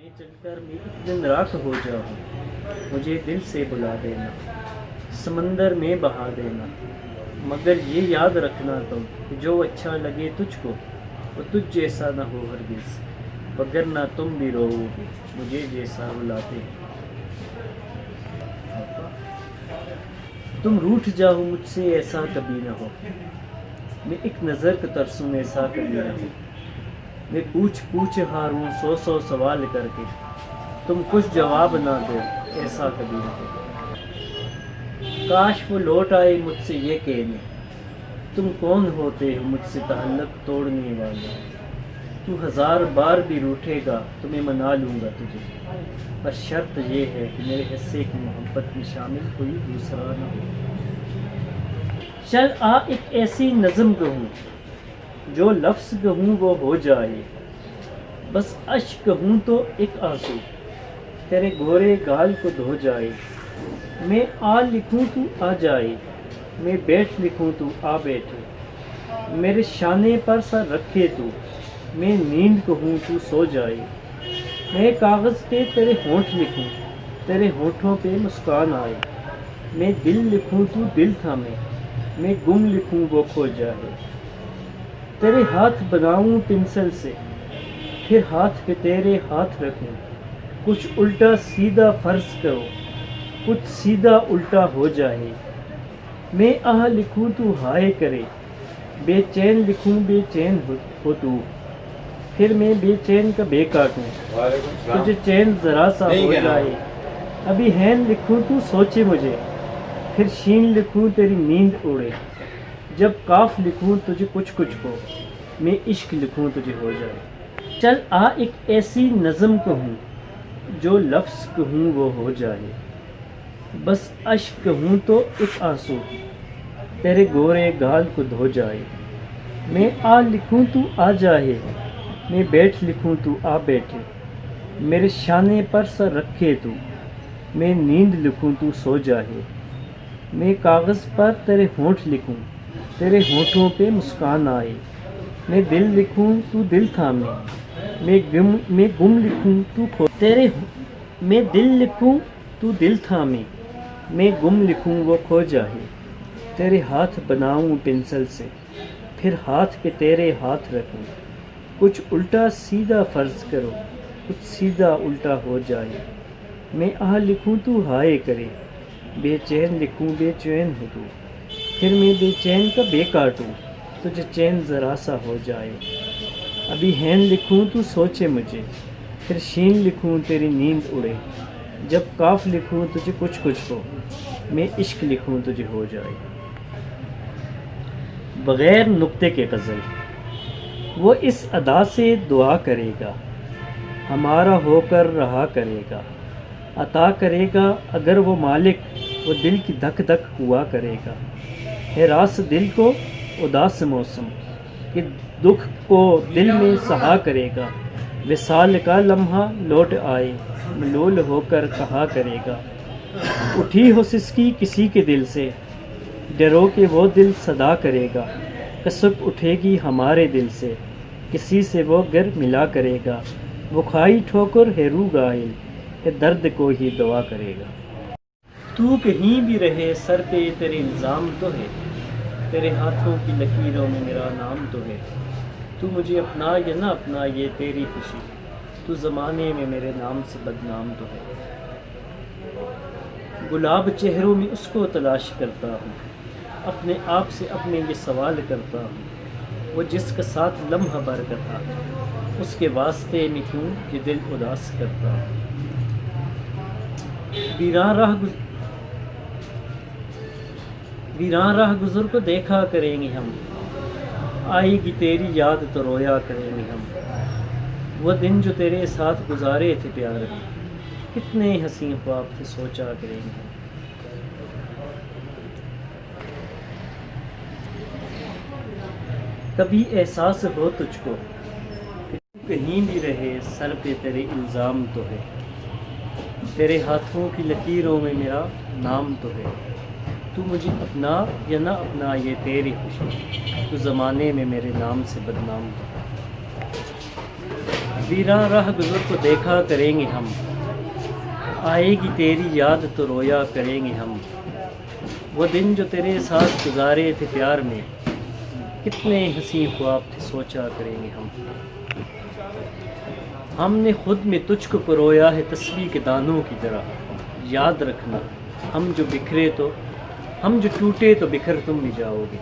میں چل کر میں ایک دن راکھ ہو جاؤں، مجھے دل سے بلا دینا، سمندر میں بہا دینا، مگر یہ یاد رکھنا تم کہ جو اچھا لگے تجھ کو وہ تجھ جیسا نہ ہو ہرگز، وگرنہ تم بھی رو گے مجھے جیسا بلاتے۔ تم روٹھ جاؤ مجھ سے ایسا کبھی نہ ہو، میں ایک نظر کا ترسوں ایسا کبھی نہ ہو، میں پوچھ پوچھ ہاروں سو سو سوال کر کے، تم کچھ جواب نہ دو ایسا کبھی نہ ہو۔ کاش وہ لوٹ آئے مجھ سے یہ کہنے، تم کون ہوتے ہو مجھ سے تعلق توڑنے والے۔ تو ہزار بار بھی روٹھے گا تو میں منا لوں گا تجھے، بس شرط یہ ہے کہ میرے حصے کی محبت میں شامل کوئی دوسرا نہ ہو۔ چل آ ایک ایسی نظم کہوں، جو لفظ کہوں وہ ہو جائے، بس اشک کہوں تو ایک آنسو تیرے گورے گال کو دھو جائے۔ میں آ لکھوں تو آ جائے، میں بیٹھ لکھوں تو آ بیٹھے، میرے شانے پر سر رکھے تو میں نیند کہوں تو سو جائے۔ میں کاغذ پہ تیرے ہونٹ لکھوں، تیرے ہونٹوں پہ مسکان آئے، میں دل لکھوں تو دل تھامے، میں گم لکھوں وہ کھو جائے۔ تیرے ہاتھ بناؤں پنسل سے، پھر ہاتھ پہ تیرے ہاتھ رکھوں، کچھ الٹا سیدھا فرض کرو، کچھ سیدھا الٹا ہو جائے۔ میں آہ لکھوں تو ہائے کرے، بے چین لکھوں بے چین ہو تو، پھر میں بے چین کا بے کاٹوں، تجھے چین ذرا سا ہو جائے۔ ابھی ہین لکھوں تو سوچے مجھے، پھر شین لکھوں تیری نیند اڑے۔ جب کاف لکھوں تجھے کچھ کچھ ہو، میں عشق لکھوں تجھے ہو جائے۔ چل آ ایک ایسی نظم کہوں، جو لفظ کہوں وہ ہو جائے، بس اشک کہوں تو ایک آنسو تیرے گورے گال کو دھو جائے۔ میں آ لکھوں تو آ جائے، میں بیٹھ لکھوں تو آ بیٹھے، میرے شانے پر سر رکھے تو میں نیند لکھوں تو سو جائے۔ میں کاغذ پر تیرے ہونٹ لکھوں، تیرے ہونٹوں پہ مسکان آئے، میں دل لکھوں تو دل تھامے، میں گم لکھوں تو کھو تیرے، میں دل لکھوں تو دل تھامے، میں گم لکھوں وہ کھو جائے۔ تیرے ہاتھ بناؤں پنسل سے، پھر ہاتھ پہ تیرے ہاتھ رکھوں، کچھ الٹا سیدھا فرض کرو، کچھ سیدھا الٹا ہو جائے۔ میں آہ لکھوں تو ہائے کرے، بے چین لکھوں بے چین ہو تو، پھر میں بے چین کا بے کاٹوں، تجھے چین ذرا سا ہو جائے۔ ابھی ہین لکھوں تو سوچے مجھے، پھر شین لکھوں تیری نیند اڑے۔ جب کاف لکھوں تجھے کچھ کچھ ہو، میں عشق لکھوں تجھے ہو جائے۔ بغیر نقطے کے غزل۔ وہ اس ادا سے دعا کرے گا، ہمارا ہو کر رہا کرے گا، عطا کرے گا اگر وہ مالک، وہ دل کی دھک دھک ہوا کرے گا۔ ہراس دل کو اداس موسم کہ دکھ کو دل میں سہا کرے گا، وصال کا لمحہ لوٹ آئے ملول ہو کر کہا کرے گا۔ اٹھی ہو سسکی کسی کے دل سے، ڈرو کہ وہ دل صدا کرے گا، کسک اٹھے گی ہمارے دل سے، کسی سے وہ گر ملا کرے گا۔ وہ کھائی ٹھوکر ہے رو گائل کہ درد کو ہی دوا کرے گا۔ تو کہیں بھی رہے سر پہ تیرے الزام تو ہے، تیرے ہاتھوں کی لکیروں میں میرا نام تو ہے۔ تو مجھے اپنا یا نہ اپنا یہ تیری خوشی، تو زمانے میں میرے نام سے بدنام تو ہے۔ گلاب چہروں میں اس کو تلاش کرتا ہوں، اپنے آپ سے اپنے یہ سوال کرتا ہوں، وہ جس کا ساتھ لمحہ بھر کا تھا، اس کے واسطے میں کیوں یہ دل اداس کرتا ہوں۔ ویران راہ گزر کو دیکھا کریں گے ہم، آئے گی تیری یاد تو رویا کریں گے ہم۔ وہ دن جو تیرے ساتھ گزارے تھے پیار میں، کتنے حسین خواب تھے سوچا کریں گے ہم۔ کبھی احساس ہو تجھ کو کہ تو کہیں بھی رہے سر پہ تیرے الزام تو ہے، تیرے ہاتھوں کی لکیروں میں میرا نام تو ہے۔ تو مجھے اپنا یا نہ اپنا یہ تیری خوشی، تو زمانے میں میرے نام سے بدنام تو ہے۔ ویراں راہ گزر کو دیکھا کریں گے ہم، آئے گی تیری یاد تو رویا کریں گے ہم۔ وہ دن جو تیرے ساتھ گزارے تھے پیار میں، کتنے حسین خواب تھے سوچا کریں گے ہم۔ ہم نے خود میں تجھ کو پرویا ہے تسبیح کے دانوں کی طرح، یاد رکھنا ہم جو ٹوٹے تو بکھر تم بھی جاؤ گے۔